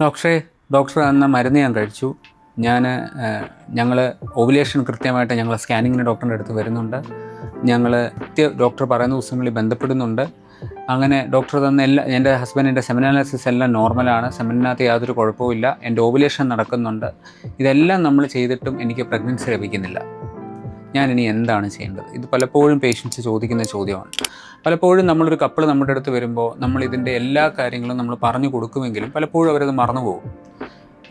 Doctor തന്ന മരുന്ന് ഞാൻ കഴിച്ചു. ഞങ്ങൾ ഓവുലേഷൻ കൃത്യമായിട്ട് ഞങ്ങൾ സ്കാനിങ്ങിന് ഡോക്ടറിൻ്റെ അടുത്ത് വരുന്നുണ്ട്. ഞങ്ങൾ ഡോക്ടർ പറയുന്ന ദിവസങ്ങളിൽ ബന്ധപ്പെടുന്നുണ്ട്. അങ്ങനെ ഡോക്ടർ തന്ന എൻ്റെ ഹസ്ബൻഡിൻ്റെ സെമൻ അനാലിസിസ് എല്ലാം നോർമലാണ്. സെമനിനകത്ത് യാതൊരു കുഴപ്പവുമില്ല. എൻ്റെ ഓവുലേഷൻ നടക്കുന്നുണ്ട്. ഇതെല്ലാം നമ്മൾ ചെയ്തിട്ടും എനിക്ക് പ്രഗ്നൻസി ലഭിക്കുന്നില്ല. ഞാനിനി എന്താണ് ചെയ്യേണ്ടത്? ഇത് പലപ്പോഴും പേഷ്യൻസ് ചോദിക്കുന്ന ചോദ്യമാണ്. പലപ്പോഴും നമ്മളൊരു കപ്പിൾ നമ്മുടെ അടുത്ത് വരുമ്പോൾ നമ്മൾ ഇതിൻ്റെ എല്ലാ കാര്യങ്ങളും നമ്മൾ പറഞ്ഞു കൊടുക്കുമെങ്കിലും പലപ്പോഴും അവരത് മറന്നുപോകും.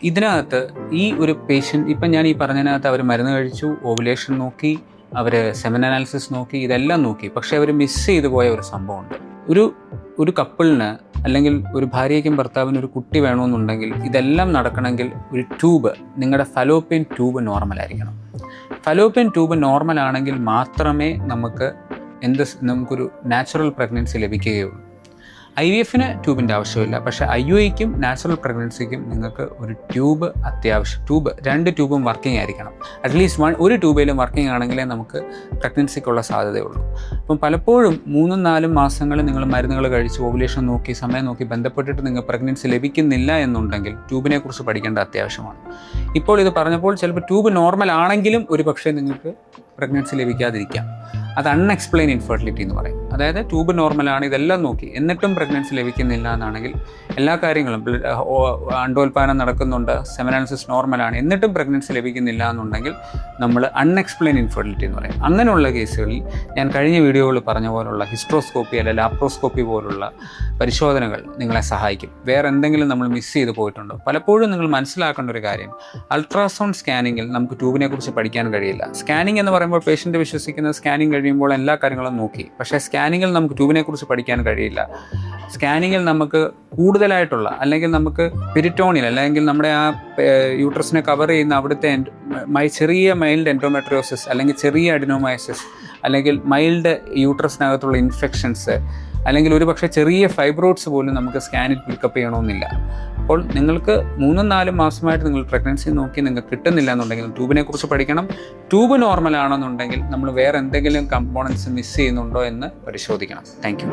ഇതിനകത്ത് ഈ ഒരു പേഷ്യൻ്റ് ഇപ്പം ഞാൻ ഈ പറഞ്ഞതിനകത്ത് അവർ മരുന്ന് കഴിച്ചു, ഓവുലേഷൻ നോക്കി, അവർ സെമൻ അനാലിസിസ് നോക്കി, ഇതെല്ലാം നോക്കി. പക്ഷേ അവർ മിസ് ചെയ്തു പോയ ഒരു സംഭവമുണ്ട്. ഒരു കപ്പിളിന് അല്ലെങ്കിൽ ഒരു ഭാര്യയ്ക്കും ഭർത്താവിനും ഒരു കുട്ടി വേണമെന്നുണ്ടെങ്കിൽ ഇതെല്ലാം നടക്കണമെങ്കിൽ ഒരു ട്യൂബ്, നിങ്ങളുടെ ഫലോപ്പിയൻ ട്യൂബ് നോർമലായിരിക്കണം. ഫലോപ്പിയൻ ട്യൂബ് നോർമലാണെങ്കിൽ മാത്രമേ നമുക്കൊരു നാച്ചുറൽ പ്രഗ്നൻസി ലഭിക്കുകയുള്ളൂ. IVF-ന് ട്യൂബിൻ്റെ ആവശ്യമില്ല. പക്ഷേ IUI-ക്കും നാച്ചുറൽ പ്രഗ്നൻസിക്കും നിങ്ങൾക്ക് ഒരു ട്യൂബ് അത്യാവശ്യം. രണ്ട് ട്യൂബും വർക്കിംഗ് ആയിരിക്കണം. അറ്റ്ലീസ്റ്റ് ഒരു ട്യൂബിലും വർക്കിംഗ് ആണെങ്കിലേ നമുക്ക് പ്രഗ്നൻസിക്കുള്ള സാധ്യതയുള്ളൂ. അപ്പം പലപ്പോഴും 3-4 മാസങ്ങൾ നിങ്ങൾ മരുന്നുകൾ കഴിച്ച് ഓവുലേഷൻ നോക്കി സമയം നോക്കി ബന്ധപ്പെട്ടിട്ട് നിങ്ങൾക്ക് പ്രഗ്നൻസി ലഭിക്കുന്നില്ല എന്നുണ്ടെങ്കിൽ ട്യൂബിനെ കുറിച്ച് പഠിക്കേണ്ട അത്യാവശ്യമാണ്. ഇപ്പോൾ ഇത് പറഞ്ഞപ്പോൾ ചിലപ്പോൾ ട്യൂബ് നോർമൽ ആണെങ്കിലും ഒരു പക്ഷേ നിങ്ങൾക്ക് പ്രഗ്നൻസി ലഭിക്കാതിരിക്കാം. അത് അൺഎക്സ്പ്ലെയിൻ ഇൻഫെർട്ടിലിറ്റി എന്ന് പറയും. അതായത് ട്യൂബ് നോർമലാണ്, ഇതെല്ലാം നോക്കി എന്നിട്ടും പ്രഗ്നൻസി ലഭിക്കുന്നില്ല എന്നാണെങ്കിൽ, എല്ലാ കാര്യങ്ങളും അണ്ടോൽപാദനം നടക്കുന്നുണ്ട്, സെമൻ അനാലിസിസ് നോർമലാണ്, എന്നിട്ടും പ്രഗ്നൻസി ലഭിക്കുന്നില്ല എന്നുണ്ടെങ്കിൽ നമ്മൾ അൺഎക്സ്പ്ലെയിൻ ഇൻഫെർട്ടിലിറ്റി എന്ന് പറയും. അങ്ങനെയുള്ള കേസുകളിൽ ഞാൻ കഴിഞ്ഞ വീഡിയോകളിൽ പറഞ്ഞ പോലുള്ള ഹിസ്ട്രോസ്കോപ്പി അല്ലെങ്കിൽ ലാപ്രോസ്കോപ്പി പോലുള്ള പരിശോധനകൾ നിങ്ങളെ സഹായിക്കും. വേറെ എന്തെങ്കിലും നമ്മൾ മിസ് ചെയ്ത് പോയിട്ടുണ്ടോ? പലപ്പോഴും നിങ്ങൾ മനസ്സിലാക്കേണ്ട ഒരു കാര്യം, അൾട്രാസൗണ്ട് സ്കാനിങ്ങിൽ നമുക്ക് ട്യൂബിനെ കുറിച്ച് പഠിക്കാൻ കഴിയില്ല. സ്കാനിങ് എന്ന് പറയുമ്പോൾ പേഷ്യൻ്റ് വിശ്വസിക്കുന്ന സ്കാനിങ് കഴിയുമ്പോൾ എല്ലാ കാര്യങ്ങളും നോക്കി. പക്ഷേ സ്കാനിങ്ങിൽ നമുക്ക് ട്യൂബിനെ കുറിച്ച് പഠിക്കാൻ കഴിയില്ല. സ്കാനിങ്ങിൽ നമുക്ക് കൂടുതലായിട്ടുള്ള അല്ലെങ്കിൽ നമുക്ക് പെരിറ്റോണിയൽ അല്ലെങ്കിൽ നമ്മുടെ ആ യൂട്രസിനെ കവർ ചെയ്യുന്ന അവിടുത്തെ ചെറിയ മൈൽഡ് എൻഡോമെട്രിയോസിസ് അല്ലെങ്കിൽ ചെറിയ അഡിനോമൈസിസ് അല്ലെങ്കിൽ മൈൽഡ് യൂട്രസിനകത്തുള്ള ഇൻഫെക്ഷൻസ് അല്ലെങ്കിൽ ഒരു പക്ഷേ ചെറിയ ഫൈബ്രോയിഡ്സ് പോലും നമുക്ക് സ്കാനിൽ പിക്കപ്പ് ചെയ്യണമെന്നില്ല. അപ്പോൾ നിങ്ങൾക്ക് 3-4 മാസമായിട്ട് നിങ്ങൾ പ്രഗ്നൻസി നോക്കി നിങ്ങൾക്ക് കിട്ടുന്നില്ല എന്നുണ്ടെങ്കിൽ ട്യൂബിനെ കുറിച്ച് പഠിക്കണം. ട്യൂബ് നോർമൽ ആണെന്നുണ്ടെങ്കിൽ നമ്മൾ വേറെ എന്തെങ്കിലും കമ്പോണൻസ് മിസ് ചെയ്യുന്നുണ്ടോ എന്ന് പരിശോധിക്കണം. Thank you.